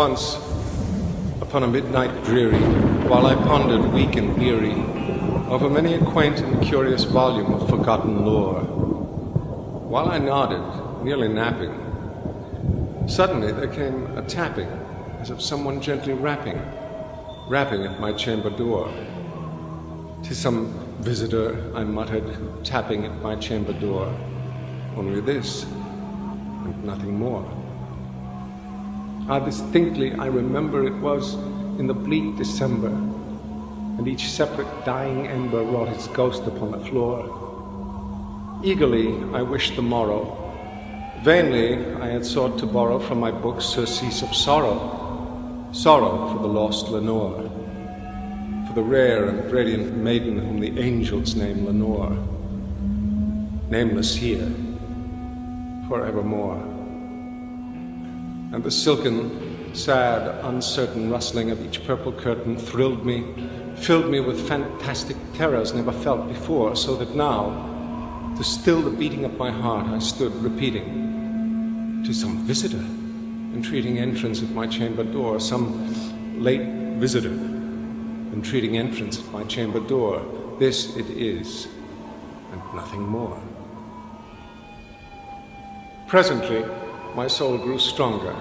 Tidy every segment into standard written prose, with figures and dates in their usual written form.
Once, upon a midnight dreary, while I pondered weak and weary over many a quaint and curious volume of forgotten lore, while I nodded, nearly napping, suddenly there came a tapping, as of someone gently rapping at my chamber door. "'Tis some visitor," I muttered, tapping at my chamber door. Only this, and nothing more. Distinctly I remember it was in the bleak December, and each separate dying ember wrought its ghost upon the floor. Eagerly I wished the morrow. Vainly I had sought to borrow from my books surcease of sorrow for the lost Lenore, for the rare and radiant maiden whom the angels name Lenore, nameless here, forevermore. And the silken, sad, uncertain rustling of each purple curtain thrilled me, filled me with fantastic terrors never felt before, so that now, to still the beating of my heart, I stood repeating, "'Tis some visitor entreating entrance at my chamber door, some late visitor entreating entrance at my chamber door. This it is, and nothing more." Presently, my soul grew stronger.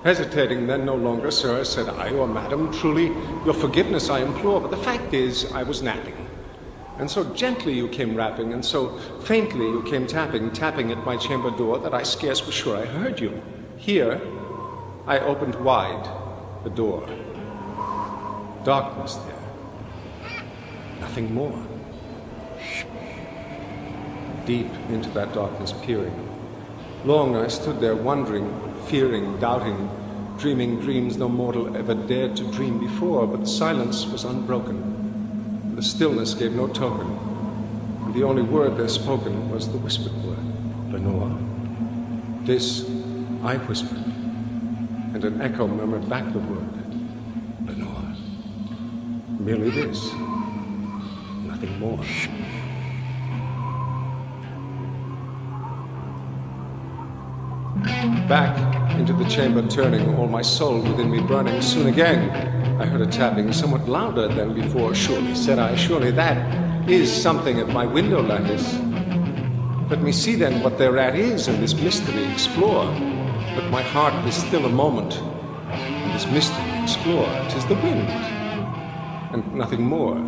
Hesitating then no longer, "Sir," said I, "or madam, truly your forgiveness I implore, but the fact is I was napping. And so gently you came rapping, and so faintly you came tapping at my chamber door, that I scarce was sure I heard you. Here, I opened wide the door. Darkness there. Nothing more. Deep into that darkness peering. Long I stood there wondering, fearing, doubting, dreaming dreams no mortal ever dared to dream before, but the silence was unbroken. The stillness gave no token, and the only word there spoken was the whispered word, "Lenore." This I whispered, and an echo murmured back the word, "Lenore." Merely this, nothing more. Back into the chamber turning, all my soul within me burning, soon again I heard a tapping, somewhat louder than before. "Surely," said I, "surely that is something at my window lattice. Let me see then what thereat is, and this mystery explore. Let my heart be still a moment, and this mystery explore. 'Tis the wind, and nothing more."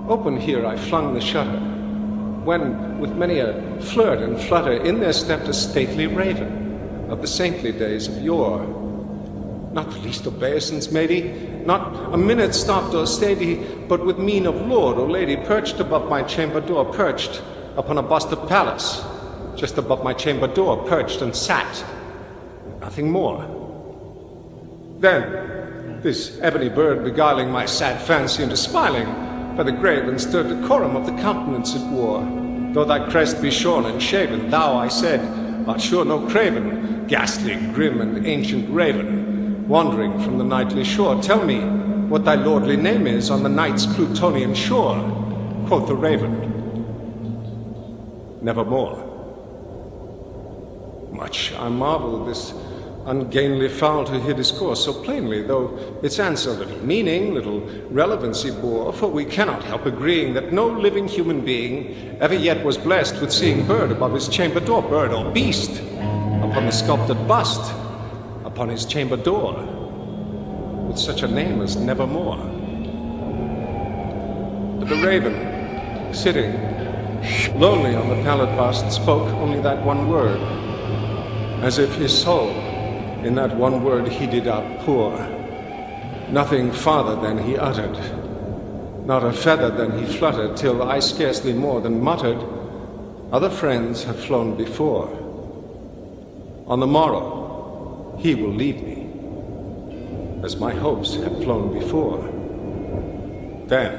Open here I flung the shutter, when, with many a flirt and flutter, in there stepped a stately raven of the saintly days of yore. Not the least obeisance made he, not a minute stopped or stayed he, but with mien of lord or lady, perched above my chamber door, perched upon a bust of Pallas, just above my chamber door, perched and sat, nothing more. Then, this ebony bird beguiling my sad fancy into smiling, by the grave and stirred decorum of the countenance it wore. "Though thy crest be shorn and shaven, thou," I said, "art sure no craven, ghastly, grim, and ancient raven, wandering from the nightly shore. Tell me what thy lordly name is on the night's Plutonian shore." Quoth the raven, "Nevermore." Much I marveled this ungainly fowl to hear discourse so plainly, though its answer little meaning, little relevancy bore, for we cannot help agreeing that no living human being ever yet was blessed with seeing bird above his chamber door, bird or beast, upon the sculptured bust, upon his chamber door, with such a name as Nevermore. But the raven, sitting lonely on the pallid bust, spoke only that one word, as if his soul in that one word he did outpour. Nothing farther than he uttered, not a feather than he fluttered, till I scarcely more than muttered, "Other friends have flown before. On the morrow he will leave me, as my hopes have flown before." Then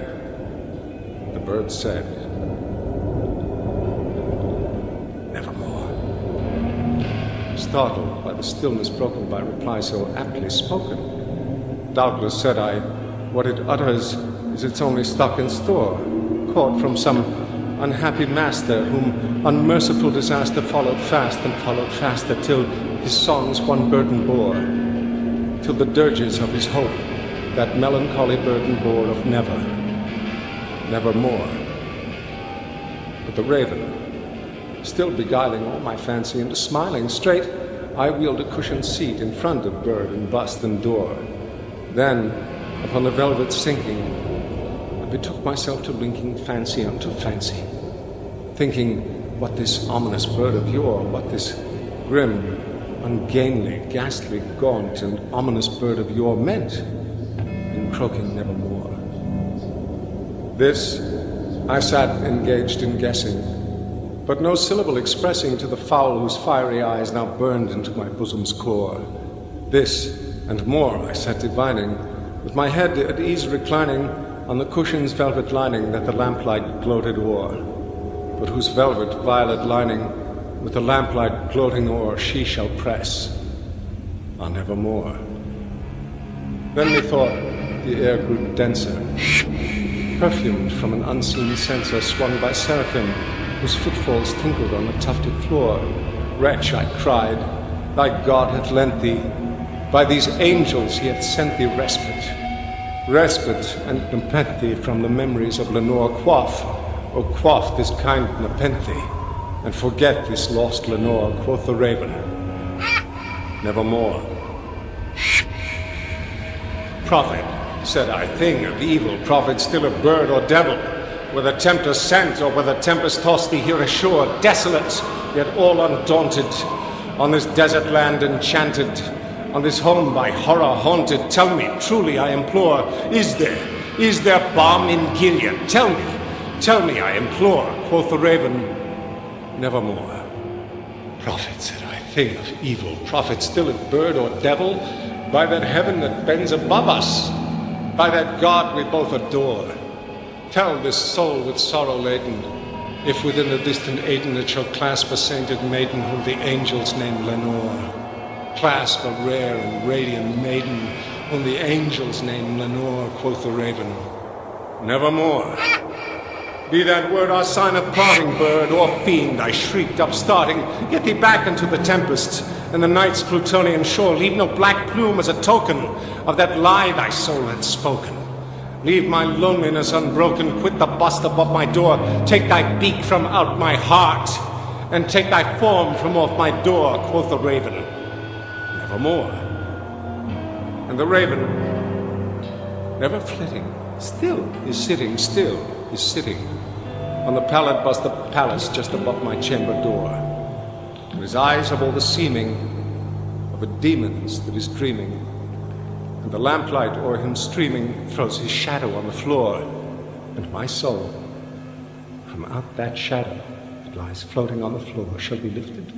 the bird said, "Nevermore." Startled by the stillness broken by reply so aptly spoken, "Doubtless," said I, "what it utters is its only stock and store, caught from some unhappy master, whom unmerciful disaster followed fast and followed faster, till his songs one burden bore, till the dirges of his hope that melancholy burden bore of never, nevermore. But the raven, still beguiling all my fancy into smiling straight, I wheeled a cushioned seat in front of bird and bust and door. Then, upon the velvet sinking, I betook myself to linking fancy unto fancy, thinking what this ominous bird of yore, what this grim, ungainly, ghastly, gaunt, and ominous bird of yore meant in croaking nevermore. This I sat engaged in guessing, but no syllable expressing to the fowl whose fiery eyes now burned into my bosom's core. This and more I sat divining, with my head at ease reclining on the cushion's velvet lining that the lamplight gloated o'er, but whose velvet violet lining with the lamplight gloating o'er she shall press on evermore. Then methought the air grew denser, perfumed from an unseen censer swung by seraphim whose footfalls tinkled on the tufted floor. Wretch, I cried, thy God hath lent thee, by these angels he hath sent thee respite, and nepenthe from the memories of Lenore. Quaff, O quaff this kind nepenthe, and forget this lost Lenore, quoth the raven, nevermore. Prophet, said I, thing of evil, prophet, still a bird or devil, whether tempter sent or whether tempest tossed thee here ashore, desolate, yet all undaunted, on this desert land enchanted, on this home by horror haunted. Tell me, truly I implore, is there balm in Gilead? Tell me, I implore, quoth the raven, nevermore. Prophet, said I, thing of evil, prophet, still a bird or devil, by that heaven that bends above us, by that God we both adore, tell this soul with sorrow laden, if within the distant Aden it shall clasp a sainted maiden whom the angels name Lenore. Clasp a rare and radiant maiden whom the angels name Lenore, quoth the raven, nevermore. Be that word our sign of parting, bird or fiend, I shrieked, upstarting, get thee back into the tempest and the night's Plutonian shore. Leave no black plume as a token of that lie thy soul hath spoken. Leave my loneliness unbroken, quit the bust above my door, take thy beak from out my heart, and take thy form from off my door, quoth the raven, nevermore. And the raven, never flitting, still is sitting, on the pallid bust of palace just above my chamber door. And his eyes have all the seeming of a demon's that is dreaming, and the lamplight o'er him streaming throws his shadow on the floor, and my soul, from out that shadow that lies floating on the floor, shall be lifted